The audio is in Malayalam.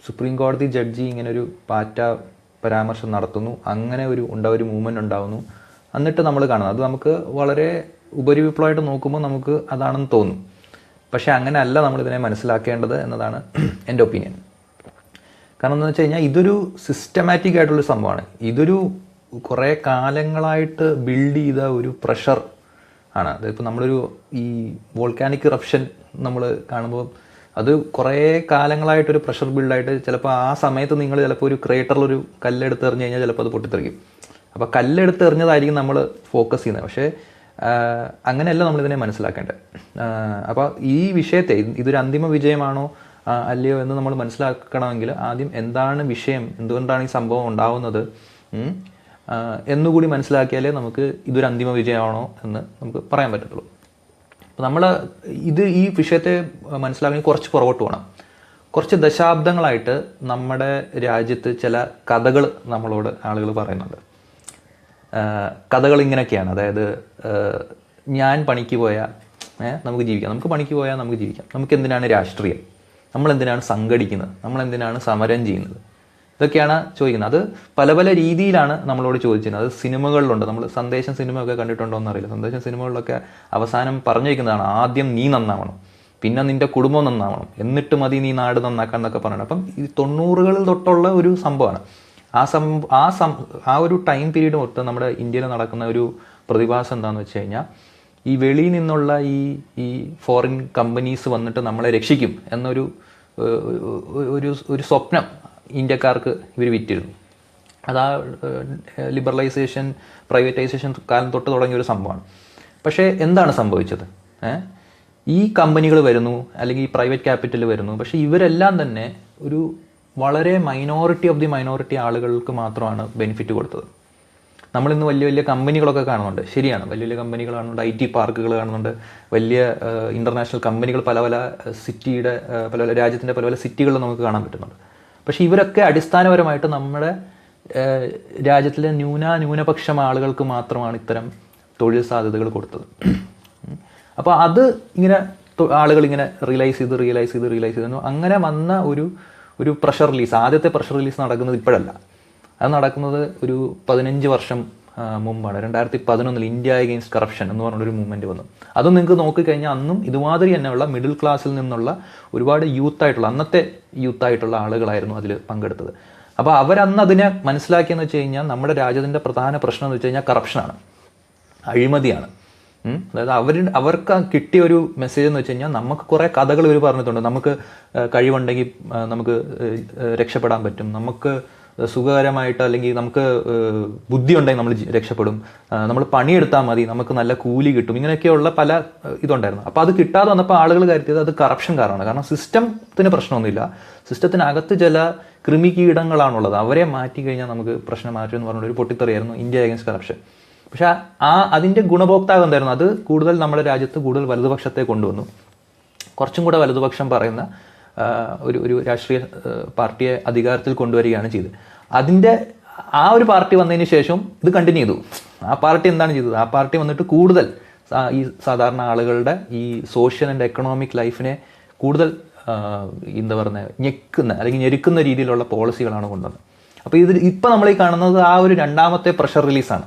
സുപ്രീം കോടതി ജഡ്ജി ഇങ്ങനെ ഒരു പാറ്റ പരാമർശം നടത്തുന്നു, അങ്ങനെ ഒരു മൂവ്മെൻറ്റ് ഉണ്ടാവുന്നു. എന്നിട്ട് നമ്മൾ കാണുന്നത് അത് നമുക്ക് വളരെ ഉപരിവിപ്ലവമായിട്ട് നോക്കുമ്പോൾ നമുക്ക് അതാണെന്ന് തോന്നും. പക്ഷേ അങ്ങനെയല്ല നമ്മളിതിനെ മനസ്സിലാക്കേണ്ടത് എന്നതാണ് എൻ്റെ ഒപ്പീനിയൻ. കാരണം എന്താണെന്ന് വെച്ച് കഴിഞ്ഞാൽ ഇതൊരു സിസ്റ്റമാറ്റിക് ആയിട്ടുള്ളൊരു സംഭവമാണ്. ഇതൊരു കുറേ കാലങ്ങളായിട്ട് ബിൽഡ് ചെയ്ത ഒരു പ്രഷർ ആണ്. അതിപ്പോൾ നമ്മളൊരു ഈ വോൾക്കാനിക് ഇറപ്ഷൻ നമ്മൾ കാണുമ്പോൾ അത് കുറേ കാലങ്ങളായിട്ടൊരു പ്രഷർ ബിൽഡായിട്ട് ചിലപ്പോൾ ആ സമയത്ത് നിങ്ങൾ ചിലപ്പോൾ ഒരു ക്രേറ്ററിലൊരു കല്ലെടുത്ത് എറിഞ്ഞ് കഴിഞ്ഞാൽ ചിലപ്പോൾ അത് പൊട്ടിത്തെറിക്കും. അപ്പോൾ കല്ലെടുത്ത് എറിഞ്ഞതായിരിക്കും നമ്മൾ ഫോക്കസ് ചെയ്യുന്നത്. പക്ഷേ അങ്ങനെയല്ല നമ്മളിതിനെ മനസ്സിലാക്കേണ്ടത്. അപ്പോൾ ഈ വിഷയത്തെ ഇതൊരു അന്തിമ വിജയമാണോ അല്ലയോ എന്ന് നമ്മൾ മനസ്സിലാക്കണമെങ്കിൽ ആദ്യം എന്താണ് വിഷയം, എന്തുകൊണ്ടാണ് ഈ സംഭവം ഉണ്ടാവുന്നത് എന്നുകൂടി മനസ്സിലാക്കിയാലേ നമുക്ക് ഇതൊരു അന്തിമ വിജയമാണോ എന്ന് നമുക്ക് പറയാൻ പറ്റത്തുള്ളൂ. അപ്പോൾ നമ്മൾ ഈ വിഷയത്തെ മനസ്സിലാക്കണമെങ്കിൽ കുറച്ച് പുറകോട്ട് പോകണം. കുറച്ച് ദശാബ്ദങ്ങളായിട്ട് നമ്മുടെ രാജ്യത്ത് ചില കഥകൾ നമ്മളോട് ആളുകൾ പറയുന്നുണ്ട്. കഥകൾ ഇങ്ങനെയൊക്കെയാണ്. അതായത് ഞാൻ പണിക്ക് പോയാൽ നമുക്ക് ജീവിക്കാം, നമുക്ക് പണിക്ക് പോയാൽ നമുക്ക് ജീവിക്കാം, നമുക്ക് എന്തിനാണ് രാഷ്ട്രീയം, നമ്മളെന്തിനാണ് സംഘടിക്കുന്നത്, നമ്മളെന്തിനാണ് സമരം ചെയ്യുന്നത്, ഇതൊക്കെയാണ് ചോദിക്കുന്നത്. അത് പല പല രീതിയിലാണ് നമ്മളോട് ചോദിച്ചിരുന്നത്. അത് സിനിമകളിലുണ്ട്. നമ്മൾ സന്ദേശം സിനിമയൊക്കെ കണ്ടിട്ടുണ്ടോ എന്നറിയില്ല. സന്ദേശം സിനിമകളിലൊക്കെ അവസാനം പറഞ്ഞു വയ്ക്കുന്നതാണ് ആദ്യം നീ നന്നാവണം, പിന്നെ നിൻ്റെ കുടുംബം നന്നാവണം, എന്നിട്ട് മതി നീ നാട് നന്നാക്കാൻ എന്നൊക്കെ പറയണം. അപ്പം ഈ 90കളിൽ തൊട്ടുള്ള ഒരു സംഭവമാണ്. ആ ഒരു ടൈം പീരീഡ് മൊത്തം നമ്മുടെ ഇന്ത്യയിൽ നടക്കുന്ന ഒരു പ്രതിഭാസം എന്താണെന്ന് വെച്ച് കഴിഞ്ഞാൽ ഈ വെളിയിൽ നിന്നുള്ള ഈ ഫോറിൻ കമ്പനീസ് വന്നിട്ട് നമ്മളെ രക്ഷിക്കും എന്നൊരു ഒരു സ്വപ്നം ഇന്ത്യക്കാർക്ക് ഇവർ വിറ്റിരുന്നു. അതാ ലിബറലൈസേഷൻ, പ്രൈവറ്റൈസേഷൻ കാലം തൊട്ട് തുടങ്ങിയ ഒരു സംഭവമാണ്. പക്ഷേ എന്താണ് സംഭവിച്ചത്? ഈ കമ്പനികൾ വരുന്നു, അല്ലെങ്കിൽ ഈ പ്രൈവറ്റ് ക്യാപിറ്റൽ വരുന്നു. പക്ഷേ ഇവരെല്ലാം തന്നെ ഒരു വളരെ മൈനോറിറ്റി ഓഫ് ദി മൈനോറിറ്റി ആളുകൾക്ക് മാത്രമാണ് ബെനിഫിറ്റ് കൊടുത്തത്. നമ്മളിന്ന് വലിയ വലിയ കമ്പനികളൊക്കെ കാണുന്നുണ്ട്, ശരിയാണ്, വലിയ വലിയ കമ്പനികൾ കാണുന്നുണ്ട്, IT പാർക്കുകൾ കാണുന്നുണ്ട്, വലിയ ഇൻ്റർനാഷണൽ കമ്പനികൾ പല പല സിറ്റിയുടെ പല പല രാജ്യത്തിൻ്റെ പല പല സിറ്റികളിൽ നമുക്ക് കാണാൻ പറ്റുന്നുണ്ട്. പക്ഷേ ഇവരൊക്കെ അടിസ്ഥാനപരമായിട്ട് നമ്മുടെ രാജ്യത്തിലെ ന്യൂനപക്ഷം ആളുകൾക്ക് മാത്രമാണ് ഇത്തരം തൊഴിൽ സാധ്യതകൾ കൊടുത്തത്. അപ്പോൾ അത് ഇങ്ങനെ ആളുകൾ ഇങ്ങനെ റിയലൈസ് ചെയ്തു അങ്ങനെ വന്ന ഒരു പ്രഷർ റിലീസ്. ആദ്യത്തെ പ്രഷർ റിലീസ് നടക്കുന്നത് ഇപ്പോഴല്ല, അത് നടക്കുന്നത് ഒരു 15 വർഷം മുമ്പാണ്. 2011 ഇന്ത്യ അഗെയിൻസ്റ്റ് കറപ്ഷൻ എന്ന് പറഞ്ഞൊരു മൂവ്മെൻറ്റ് വന്നു. അതും നിങ്ങൾക്ക് നോക്കിക്കഴിഞ്ഞാൽ അന്നും ഇതുമാതിരി തന്നെയുള്ള മിഡിൽ ക്ലാസ്സിൽ നിന്നുള്ള ഒരുപാട് അന്നത്തെ യൂത്തായിട്ടുള്ള ആളുകളായിരുന്നു അതിൽ പങ്കെടുത്തത്. അപ്പോൾ അവരന്ന് അതിനെ മനസ്സിലാക്കിയെന്ന് വെച്ച് കഴിഞ്ഞാൽ നമ്മുടെ രാജ്യത്തിൻ്റെ പ്രധാന പ്രശ്നം എന്ന് വെച്ച് കഴിഞ്ഞാൽ കറപ്ഷനാണ്, അഴിമതിയാണ്. അതായത് അവർക്ക് കിട്ടിയ ഒരു മെസ്സേജ് എന്ന് വെച്ച് കഴിഞ്ഞാൽ നമുക്ക് കുറേ കഥകൾ ഇവർ പറഞ്ഞിട്ടുണ്ട്. നമുക്ക് കഴിവുണ്ടെങ്കിൽ നമുക്ക് രക്ഷപ്പെടാൻ പറ്റും, നമുക്ക് സുഖകരമായിട്ട് അല്ലെങ്കിൽ നമുക്ക് ബുദ്ധി ഉണ്ടെങ്കിൽ നമ്മൾ രക്ഷപ്പെടും, നമ്മൾ പണിയെടുത്താൽ മതി, നമുക്ക് നല്ല കൂലി കിട്ടും, ഇങ്ങനെയൊക്കെയുള്ള പല ഇതുണ്ടായിരുന്നു. അപ്പോൾ അത് കിട്ടാതെ വന്നപ്പോൾ ആളുകൾ കരുതിയത് അത് കറപ്ഷൻ കാരണമാണ്. കാരണം സിസ്റ്റത്തിന് പ്രശ്നമൊന്നുമില്ല, സിസ്റ്റത്തിനകത്ത് ചില കൃമികീടങ്ങളാണുള്ളത്, അവരെ മാറ്റി കഴിഞ്ഞാൽ നമുക്ക് പ്രശ്നം മാറ്റും എന്ന് പറഞ്ഞൊരു പൊട്ടിത്തെറിയായിരുന്നു ഇന്ത്യ അഗെയിൻസ്റ്റ് കറപ്ഷൻ. പക്ഷേ അതിൻ്റെ ഗുണഭോക്താവ് എന്തായിരുന്നു? അത് കൂടുതൽ നമ്മുടെ രാജ്യത്ത് കൂടുതൽ വലതുപക്ഷത്തെ കൊണ്ടുവന്നു. കുറച്ചും കൂടെ വലതുപക്ഷം പറയുന്ന ഒരു രാഷ്ട്രീയ പാർട്ടിയെ അധികാരത്തിൽ കൊണ്ടുവരികയാണ് ചെയ്തത്. ഒരു പാർട്ടി വന്നതിന് ശേഷം ഇത് കണ്ടിന്യൂ ചെയ്തു. ആ പാർട്ടി എന്താണ് ചെയ്തത്? ആ പാർട്ടി വന്നിട്ട് കൂടുതൽ ഈ സാധാരണ ആളുകളുടെ ഈ സോഷ്യൽ ആൻഡ് എക്കണോമിക് ലൈഫിനെ കൂടുതൽ എന്താ പറയുക ഞെരുക്കുന്ന രീതിയിലുള്ള പോളിസികളാണ് കൊണ്ടുവന്നത്. അപ്പോൾ ഇപ്പം നമ്മൾ ഈ കാണുന്നത് ആ ഒരു രണ്ടാമത്തെ പ്രഷർ റിലീസാണ്.